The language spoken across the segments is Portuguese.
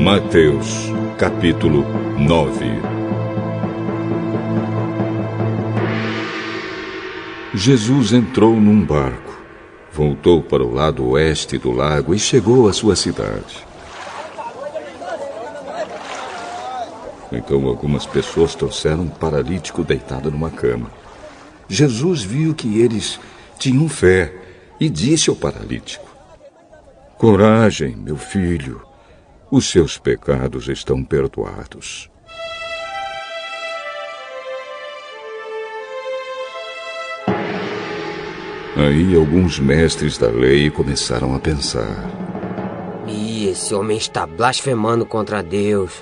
Mateus, capítulo 9. Jesus entrou num barco, voltou para o lado oeste do lago e chegou à sua cidade. Então algumas pessoas trouxeram um paralítico deitado numa cama. Jesus viu que eles tinham fé e disse ao paralítico: "Coragem, meu filho, os seus pecados estão perdoados." Aí alguns mestres da lei começaram a pensar: Esse homem está blasfemando contra Deus.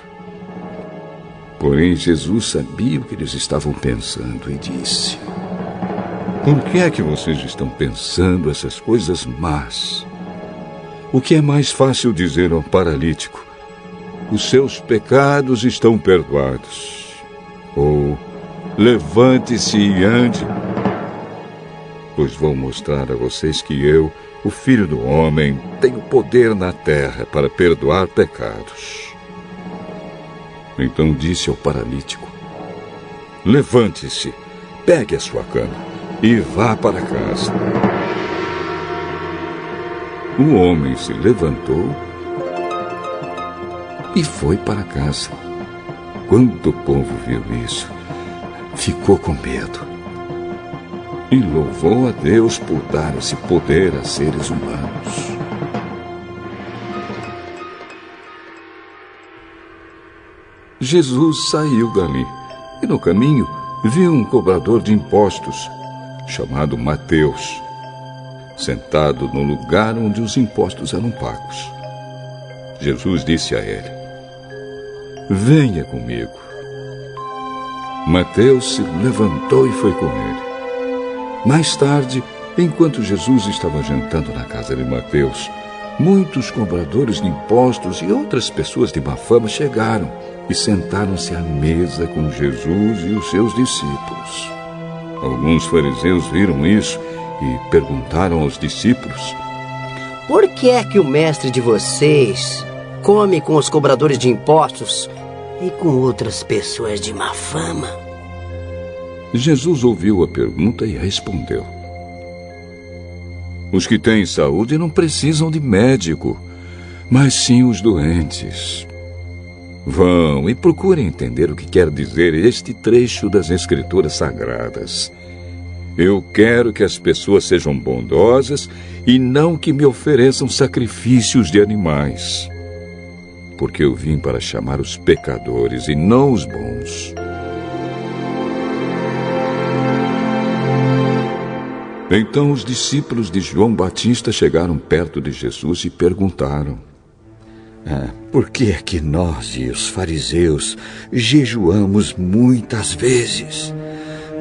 Porém, Jesus sabia o que eles estavam pensando e disse: "Por que é que vocês estão pensando essas coisas más? O que é mais fácil dizer ao paralítico: os seus pecados estão perdoados, ou levante-se e ande? Pois vou mostrar a vocês que eu, o Filho do Homem, tenho poder na terra para perdoar pecados." Então disse ao paralítico: "Levante-se, pegue a sua cama e vá para casa." O homem se levantou e foi para casa. Quando o povo viu isso, ficou com medo e louvou a Deus por dar esse poder a seres humanos. Jesus saiu dali e no caminho viu um cobrador de impostos, chamado Mateus, sentado no lugar onde os impostos eram pagos. Jesus disse a ele: "Venha comigo." Mateus se levantou e foi com ele. Mais tarde, enquanto Jesus estava jantando na casa de Mateus, muitos cobradores de impostos e outras pessoas de má fama chegaram e sentaram-se à mesa com Jesus e os seus discípulos. Alguns fariseus viram isso e perguntaram aos discípulos: "Por que é que o mestre de vocês come com os cobradores de impostos e com outras pessoas de má fama?" Jesus ouviu a pergunta e respondeu: "Os que têm saúde não precisam de médico, mas sim os doentes. Vão e procurem entender o que quer dizer este trecho das Escrituras Sagradas. Eu quero que as pessoas sejam bondosas e não que me ofereçam sacrifícios de animais. Porque eu vim para chamar os pecadores e não os bons." Então os discípulos de João Batista chegaram perto de Jesus e perguntaram: "Por que é que nós e os fariseus jejuamos muitas vezes,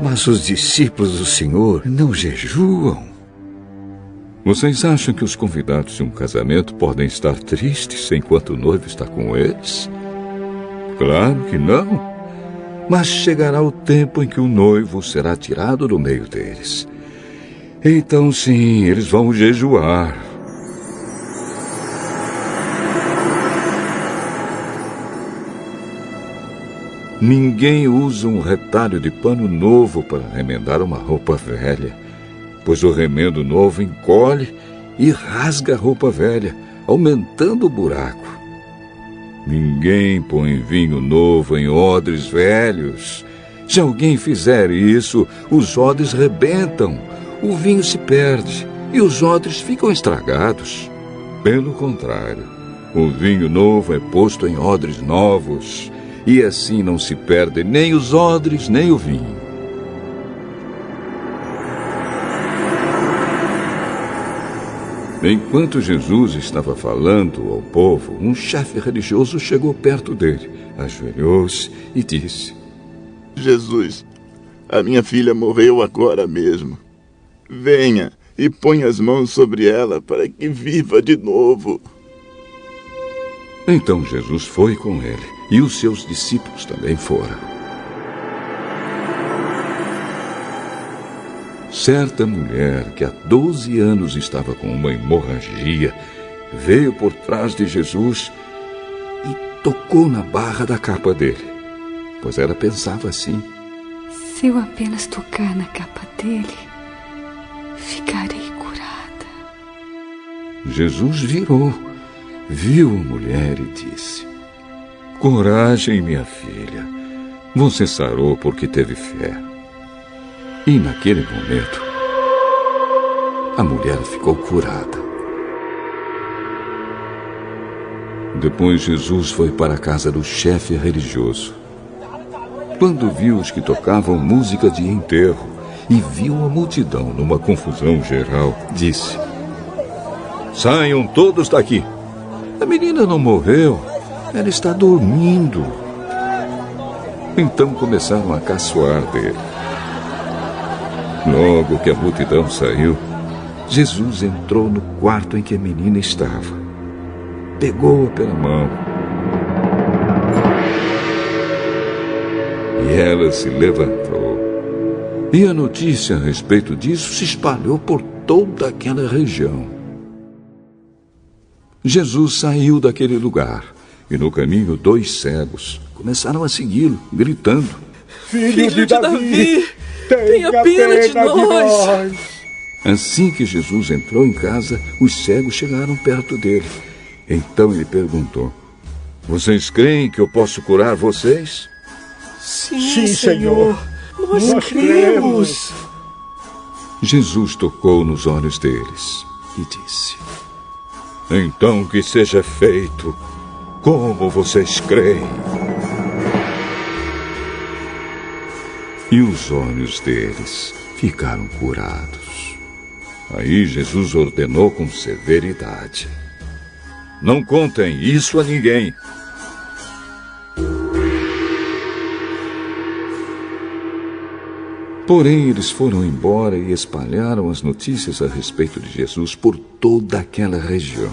mas os discípulos do Senhor não jejuam?" Vocês acham que os convidados de um casamento podem estar tristes enquanto o noivo está com eles? Claro que não. Mas chegará o tempo em que o noivo será tirado do meio deles. Então sim, eles vão jejuar. Ninguém usa um retalho de pano novo para remendar uma roupa velha, pois o remendo novo encolhe e rasga a roupa velha, aumentando o buraco. Ninguém põe vinho novo em odres velhos. Se alguém fizer isso, os odres rebentam, o vinho se perde e os odres ficam estragados. Pelo contrário, o vinho novo é posto em odres novos, e assim não se perde nem os odres, nem o vinho. Enquanto Jesus estava falando ao povo, um chefe religioso chegou perto dele, ajoelhou-se e disse: "Jesus, a minha filha morreu agora mesmo. Venha e ponha as mãos sobre ela para que viva de novo." Então Jesus foi com ele, e os seus discípulos também foram. Certa mulher que há 12 anos estava com uma hemorragia veio por trás de Jesus e tocou na barra da capa dele, pois ela pensava assim: se eu apenas tocar na capa dele, ficarei curada. Jesus virou, viu a mulher e disse: coragem, minha filha, você sarou porque teve fé. E naquele momento, a mulher ficou curada. Depois Jesus foi para a casa do chefe religioso. Quando viu os que tocavam música de enterro e viu a multidão numa confusão geral, disse: saiam todos daqui. A menina não morreu, ela está dormindo. Então começaram a caçoar dele. Logo que a multidão saiu, Jesus entrou no quarto em que a menina estava. Pegou-a pela mão. E ela se levantou. E a notícia a respeito disso se espalhou por toda aquela região. Jesus saiu daquele lugar. E no caminho 2 cegos começaram a segui-lo, gritando: Filho de Davi, tenha pena de nós! Assim que Jesus entrou em casa, os cegos chegaram perto dele. Então ele perguntou: vocês creem que eu posso curar vocês? Sim, Senhor, nós cremos. Jesus tocou nos olhos deles e disse: então que seja feito como vocês creem. E os olhos deles ficaram curados. Aí Jesus ordenou com severidade: não contem isso a ninguém. Porém, eles foram embora e espalharam as notícias a respeito de Jesus por toda aquela região.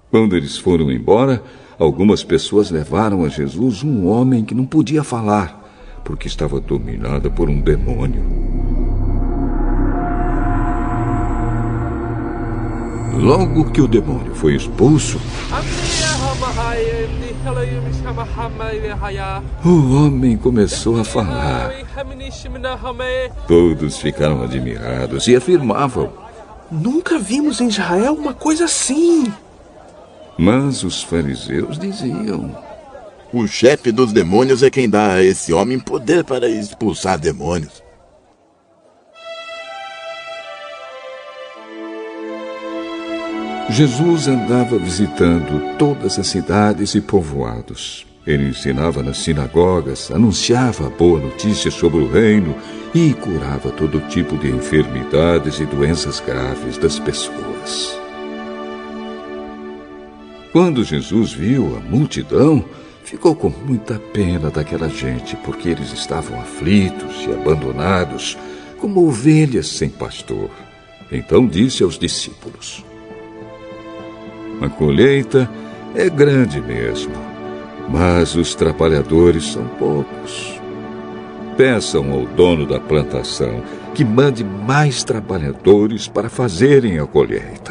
Quando eles foram embora, algumas pessoas levaram a Jesus um homem que não podia falar, porque estava dominado por um demônio. Logo que o demônio foi expulso, o homem começou a falar. Todos ficaram admirados e afirmavam: nunca vimos em Israel uma coisa assim. Mas os fariseus diziam: o chefe dos demônios é quem dá a esse homem poder para expulsar demônios. Jesus andava visitando todas as cidades e povoados. Ele ensinava nas sinagogas, anunciava a boa notícia sobre o reino e curava todo tipo de enfermidades e doenças graves das pessoas. Quando Jesus viu a multidão, ficou com muita pena daquela gente, porque eles estavam aflitos e abandonados, como ovelhas sem pastor. Então disse aos discípulos: a colheita é grande mesmo, mas os trabalhadores são poucos. Peçam ao dono da plantação que mande mais trabalhadores para fazerem a colheita.